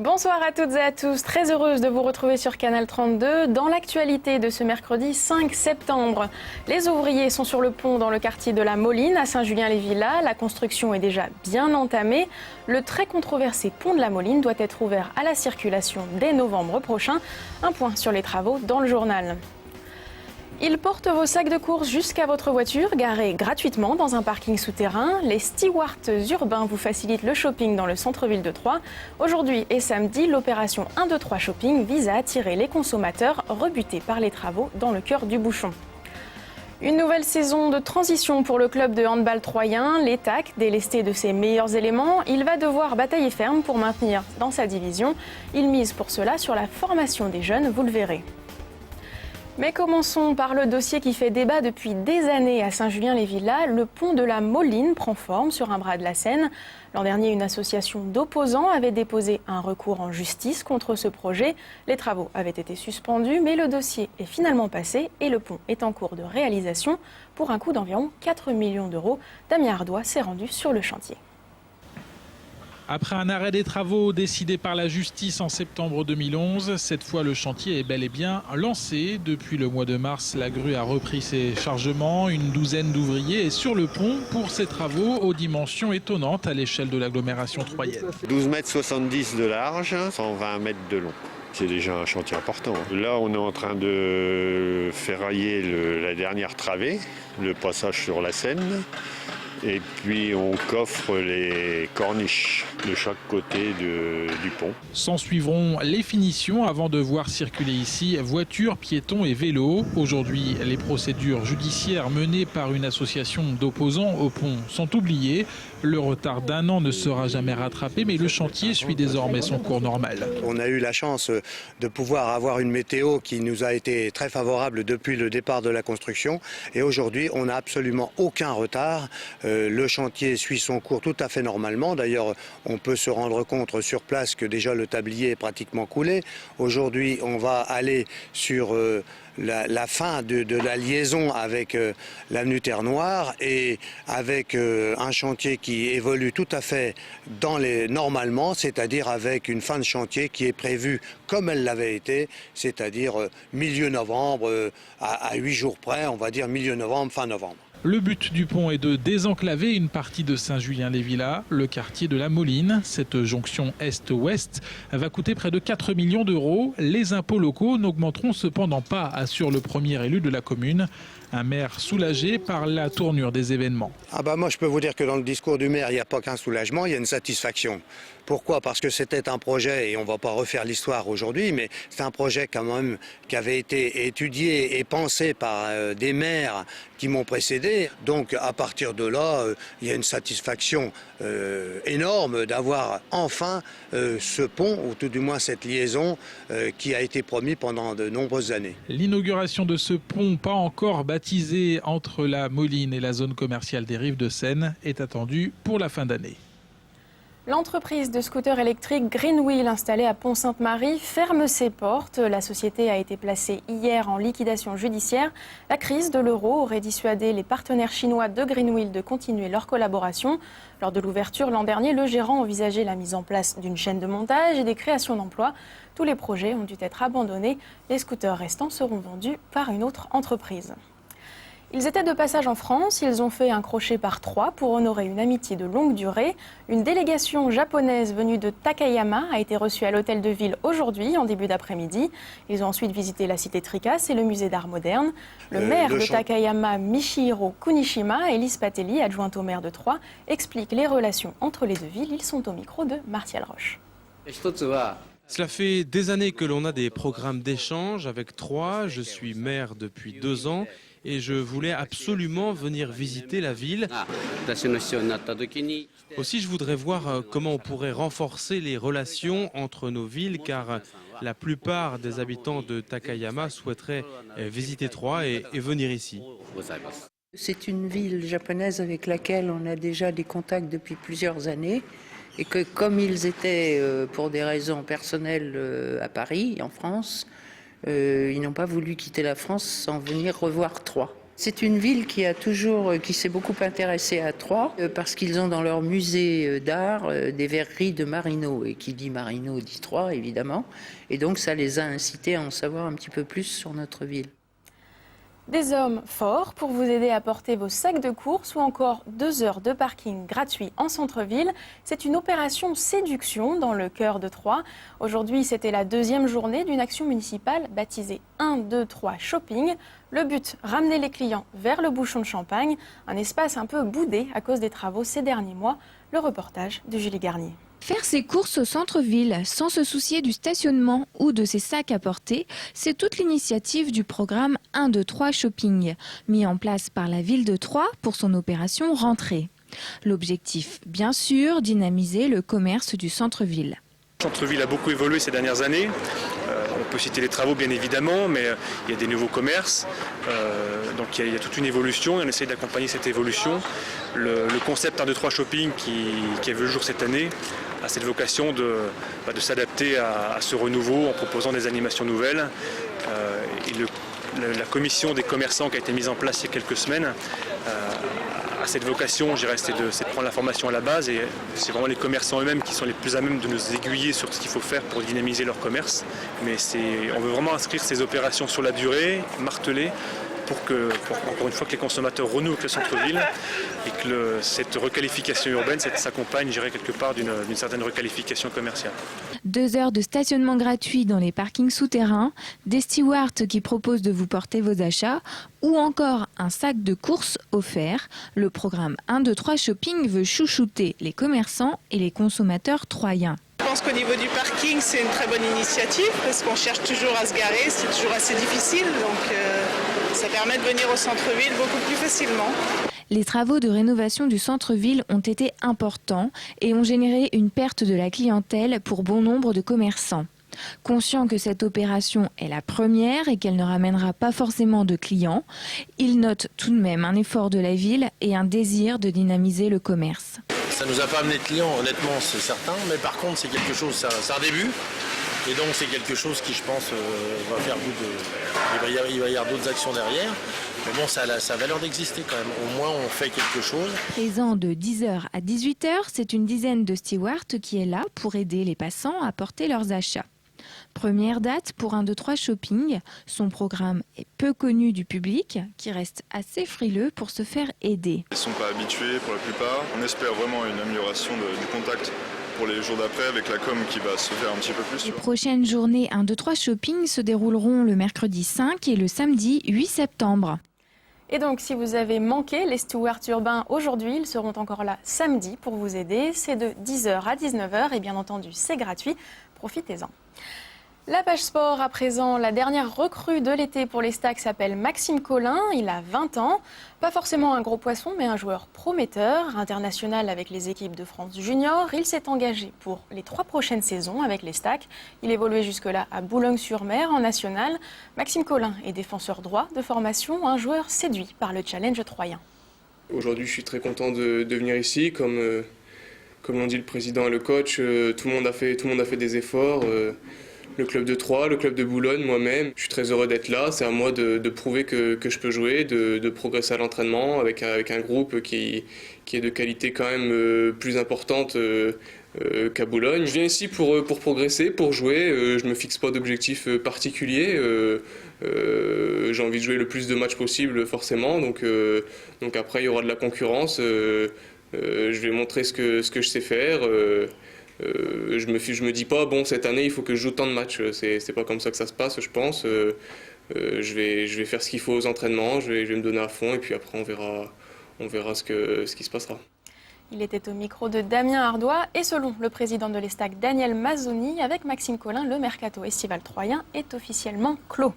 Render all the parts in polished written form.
Bonsoir à toutes et à tous, très heureuse de vous retrouver sur Canal 32. Dans l'actualité de ce mercredi 5 septembre, les ouvriers sont sur le pont dans le quartier de la Moline à Saint-Julien-les-Villas. La construction est déjà bien entamée. Le très controversé pont de la Moline doit être ouvert à la circulation dès novembre prochain. Un point sur les travaux dans le journal. Ils portent vos sacs de course jusqu'à votre voiture, garée gratuitement dans un parking souterrain. Les stewards urbains vous facilitent le shopping dans le centre-ville de Troyes. Aujourd'hui et samedi, l'opération 1, 2, 3 Shopping vise à attirer les consommateurs rebutés par les travaux dans le cœur du bouchon. Une nouvelle saison de transition pour le club de handball troyen. L'ETAC, délesté de ses meilleurs éléments, il va devoir batailler ferme pour maintenir dans sa division. Il mise pour cela sur la formation des jeunes, vous le verrez. Mais commençons par le dossier qui fait débat depuis des années à Saint-Julien-les-Villas. Le pont de la Moline prend forme sur un bras de la Seine. L'an dernier, une association d'opposants avait déposé un recours en justice contre ce projet. Les travaux avaient été suspendus, mais le dossier est finalement passé et le pont est en cours de réalisation pour un coût d'environ 4 millions d'euros. Damien Ardois s'est rendu sur le chantier. Après un arrêt des travaux décidé par la justice en septembre 2011, cette fois le chantier est bel et bien lancé. Depuis le mois de mars, la grue a repris ses chargements. Une douzaine d'ouvriers est sur le pont pour ces travaux aux dimensions étonnantes à l'échelle de l'agglomération troyenne. 12,70 m de large, 120 m de long. C'est déjà un chantier important. Là, on est en train de ferrailler la dernière travée, le passage sur la Seine. Et puis on coffre les corniches de chaque côté du pont. S'en suivront les finitions avant de voir circuler ici voitures, piétons et vélos. Aujourd'hui, les procédures judiciaires menées par une association d'opposants au pont sont oubliées. Le retard d'un an ne sera jamais rattrapé, mais le chantier suit désormais son cours normal. On a eu la chance de pouvoir avoir une météo qui nous a été très favorable depuis le départ de la construction. Et aujourd'hui, on n'a absolument aucun retard. Le chantier suit son cours tout à fait normalement. D'ailleurs, on peut se rendre compte sur place que déjà le tablier est pratiquement coulé. Aujourd'hui, on va aller sur la fin de la liaison avec l'avenue Terre-Noire et avec un chantier qui évolue tout à fait normalement, c'est-à-dire avec une fin de chantier qui est prévue comme elle l'avait été, c'est-à-dire milieu novembre, à 8 jours près, on va dire milieu novembre, fin novembre. Le but du pont est de désenclaver une partie de Saint-Julien-les-Villas, le quartier de la Moline. Cette jonction est-ouest va coûter près de 4 millions d'euros. Les impôts locaux n'augmenteront cependant pas, assure le premier élu de la commune. Un maire soulagé par la tournure des événements. Moi je peux vous dire que dans le discours du maire, il n'y a pas qu'un soulagement, il y a une satisfaction. Pourquoi? Parce que c'était un projet, et on ne va pas refaire l'histoire aujourd'hui, mais c'est un projet quand même qui avait été étudié et pensé par des maires qui m'ont précédé. Donc à partir de là, il y a une satisfaction énorme d'avoir enfin ce pont, ou tout du moins cette liaison qui a été promis pendant de nombreuses années. L'inauguration de ce pont, pas encore baptisé entre la Moline et la zone commerciale des Rives de Seine, est attendue pour la fin d'année. L'entreprise de scooters électriques Greenwheel installée à Pont-Sainte-Marie ferme ses portes. La société a été placée hier en liquidation judiciaire. La crise de l'euro aurait dissuadé les partenaires chinois de Greenwheel de continuer leur collaboration. Lors de l'ouverture l'an dernier, le gérant envisageait la mise en place d'une chaîne de montage et des créations d'emplois. Tous les projets ont dû être abandonnés. Les scooters restants seront vendus par une autre entreprise. Ils étaient de passage en France, ils ont fait un crochet par 3 pour honorer une amitié de longue durée. Une délégation japonaise venue de Takayama a été reçue à l'hôtel de ville aujourd'hui, en début d'après-midi. Ils ont ensuite visité la cité Tricas et le musée d'art moderne. Le maire de Takayama, Michihiro Kunishima, et Lise Patelli, adjointe au maire de Troyes, expliquent les relations entre les deux villes. Ils sont au micro de Martial Roche. Cela fait des années que l'on a des programmes d'échange avec Troyes. Je suis maire depuis 2 ans. Et je voulais absolument venir visiter la ville. Aussi, je voudrais voir comment on pourrait renforcer les relations entre nos villes, car la plupart des habitants de Takayama souhaiteraient visiter Troyes et venir ici. C'est une ville japonaise avec laquelle on a déjà des contacts depuis plusieurs années. Et que comme ils étaient, pour des raisons personnelles, à Paris, en France, ils n'ont pas voulu quitter la France sans venir revoir Troyes. C'est une ville qui s'est beaucoup intéressée à Troyes parce qu'ils ont dans leur musée d'art des verreries de Marino. Et qui dit Marino dit Troyes, évidemment. Et donc ça les a incités à en savoir un petit peu plus sur notre ville. Des hommes forts pour vous aider à porter vos sacs de course ou encore 2 heures de parking gratuit en centre-ville. C'est une opération séduction dans le cœur de Troyes. Aujourd'hui, c'était la 2e journée d'une action municipale baptisée 1, 2, 3 Shopping. Le but, ramener les clients vers le bouchon de Champagne, un espace un peu boudé à cause des travaux ces derniers mois. Le reportage de Julie Garnier. Faire ses courses au centre-ville sans se soucier du stationnement ou de ses sacs à porter, c'est toute l'initiative du programme 1, 2, 3 Shopping, mis en place par la ville de Troyes pour son opération Rentrée. L'objectif, bien sûr, dynamiser le commerce du centre-ville. Le centre-ville a beaucoup évolué ces dernières années. On peut citer les travaux bien évidemment, mais il y a des nouveaux commerces, donc il y a toute une évolution et on essaie d'accompagner cette évolution. Le concept 1, 2, 3 Shopping qui a vu le jour cette année a cette vocation de s'adapter à ce renouveau en proposant des animations nouvelles. La commission des commerçants qui a été mise en place il y a quelques semaines a cette vocation, je dirais, c'est de prendre l'information à la base et c'est vraiment les commerçants eux-mêmes qui sont les plus à même de nous aiguiller sur ce qu'il faut faire pour dynamiser leur commerce. Mais on veut vraiment inscrire ces opérations sur la durée, marteler, pour encore une fois que les consommateurs renouent avec le centre-ville et que cette requalification urbaine s'accompagne, je dirais, quelque part d'une certaine requalification commerciale. 2 heures de stationnement gratuit dans les parkings souterrains, des stewards qui proposent de vous porter vos achats ou encore un sac de courses offert. Le programme 1, 2, 3 Shopping veut chouchouter les commerçants et les consommateurs troyens. Je pense qu'au niveau du parking, c'est une très bonne initiative parce qu'on cherche toujours à se garer, c'est toujours assez difficile, donc ça permet de venir au centre-ville beaucoup plus facilement. Les travaux de rénovation du centre-ville ont été importants et ont généré une perte de la clientèle pour bon nombre de commerçants. Conscient que cette opération est la première et qu'elle ne ramènera pas forcément de clients, ils notent tout de même un effort de la ville et un désir de dynamiser le commerce. Ça nous a pas amené de clients, honnêtement, c'est certain, mais par contre c'est quelque chose, c'est un début. Et donc c'est quelque chose qui, je pense, va faire il va y avoir d'autres actions derrière. Mais bon, ça a valeur d'exister quand même. Au moins, on fait quelque chose. Présent de 10h à 18h, c'est une dizaine de stewards qui est là pour aider les passants à porter leurs achats. Première date pour 1, 2, 3 Shopping. Son programme est peu connu du public, qui reste assez frileux pour se faire aider. Ils ne sont pas habitués pour la plupart. On espère vraiment une amélioration du contact pour les jours d'après avec la com qui va se faire un petit peu plus. Les prochaines journées 1, 2, 3 Shopping se dérouleront le mercredi 5 et le samedi 8 septembre. Et donc, si vous avez manqué les stewards urbains aujourd'hui, ils seront encore là samedi pour vous aider. C'est de 10h à 19h et bien entendu, c'est gratuit. Profitez-en. La page sport, à présent, la dernière recrue de l'été pour les Stacks s'appelle Maxime Collin. Il a 20 ans. Pas forcément un gros poisson, mais un joueur prometteur. International avec les équipes de France Junior, il s'est engagé pour les 3 prochaines saisons avec les Stacks. Il évoluait jusque-là à Boulogne-sur-Mer en national. Maxime Collin est défenseur droit de formation, un joueur séduit par le challenge troyen. Aujourd'hui, je suis très content de venir ici. Comme l'ont dit le président et le coach, tout le monde a fait des efforts. Le club de Troyes, le club de Boulogne, moi-même. Je suis très heureux d'être là. C'est à moi de prouver que je peux jouer, de progresser à l'entraînement avec un groupe qui est de qualité quand même plus importante qu'à Boulogne. Je viens ici pour progresser, pour jouer. Je ne me fixe pas d'objectif particulier. J'ai envie de jouer le plus de matchs possible forcément. Donc après, il y aura de la concurrence. Je vais montrer ce que je sais faire. Je me dis pas, bon, cette année, il faut que je joue tant de matchs. C'est pas comme ça que ça se passe, je pense. Je vais faire ce qu'il faut aux entraînements, je vais me donner à fond, et puis après, on verra ce qui se passera. Il était au micro de Damien Ardois, et selon le président de l'Estac, Daniel Mazzoni, avec Maxime Collin, le mercato estival troyen est officiellement clos.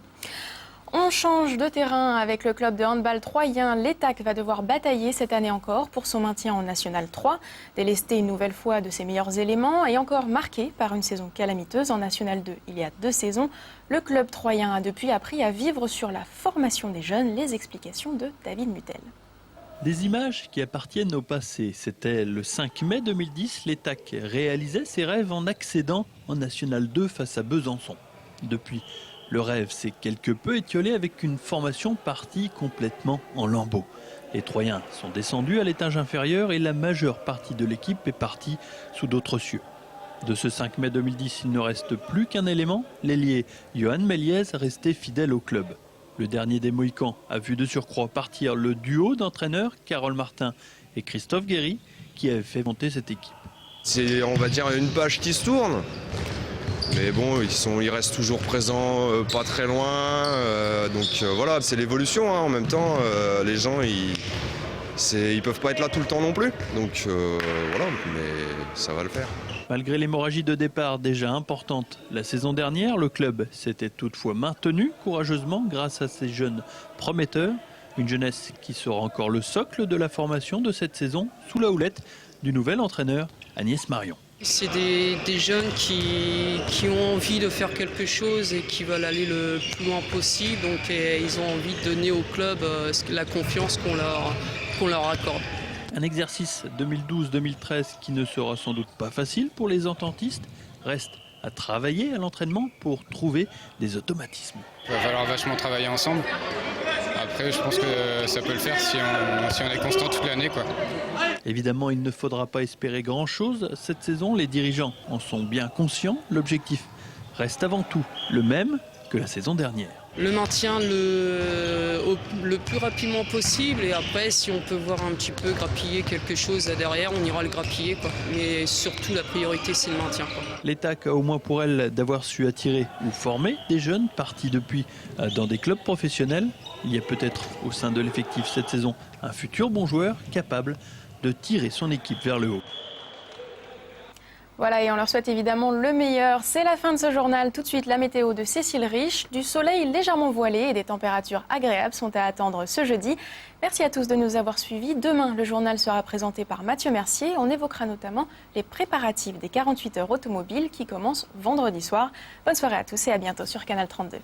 On change de terrain avec le club de handball troyen. L'Étac va devoir batailler cette année encore pour son maintien en National 3. Délesté une nouvelle fois de ses meilleurs éléments et encore marqué par une saison calamiteuse en National 2 il y a 2 saisons, le club troyen a depuis appris à vivre sur la formation des jeunes. Les explications de David Mutel. Des images qui appartiennent au passé. C'était le 5 mai 2010, l'Étac réalisait ses rêves en accédant en National 2 face à Besançon. Depuis, Le rêve s'est quelque peu étiolé avec une formation partie complètement en lambeaux. Les Troyens sont descendus à l'étage inférieur et la majeure partie de l'équipe est partie sous d'autres cieux. De ce 5 mai 2010, il ne reste plus qu'un élément, l'ailier Johan Méliès resté fidèle au club. Le dernier des Mohicans a vu de surcroît partir le duo d'entraîneurs Carole Martin et Christophe Guéry qui avait fait monter cette équipe. C'est, on va dire, une page qui se tourne. Mais bon, ils restent toujours présents, pas très loin. Voilà, c'est l'évolution. En même temps, les gens, ils peuvent pas être là tout le temps non plus. Donc voilà, mais ça va le faire. Malgré l'hémorragie de départ déjà importante la saison dernière, le club s'était toutefois maintenu courageusement grâce à ses jeunes prometteurs. Une jeunesse qui sera encore le socle de la formation de cette saison sous la houlette du nouvel entraîneur Agnès Marion. C'est des jeunes qui ont envie de faire quelque chose et qui veulent aller le plus loin possible. Donc ils ont envie de donner au club la confiance qu'on leur accorde. Un exercice 2012-2013 qui ne sera sans doute pas facile pour les ententistes. Reste à travailler à l'entraînement pour trouver des automatismes. Il va falloir vachement travailler ensemble. Après, je pense que ça peut le faire si on est constant toute l'année, quoi. Évidemment, il ne faudra pas espérer grand-chose cette saison. Les dirigeants en sont bien conscients. L'objectif reste avant tout le même que la saison dernière. Le maintien le plus rapidement possible et après, si on peut voir un petit peu grappiller quelque chose là derrière, on ira le grappiller, quoi. Mais surtout, la priorité, c'est le maintien, quoi. L'ETAC a au moins pour elle d'avoir su attirer ou former des jeunes partis depuis dans des clubs professionnels. Il y a peut-être au sein de l'effectif cette saison un futur bon joueur capable de tirer son équipe vers le haut. Voilà, et on leur souhaite évidemment le meilleur. C'est la fin de ce journal. Tout de suite, la météo de Cécile Riche. Du soleil légèrement voilé et des températures agréables sont à attendre ce jeudi. Merci à tous de nous avoir suivis. Demain, le journal sera présenté par Mathieu Mercier. On évoquera notamment les préparatifs des 48 heures automobiles qui commencent vendredi soir. Bonne soirée à tous et à bientôt sur Canal 32.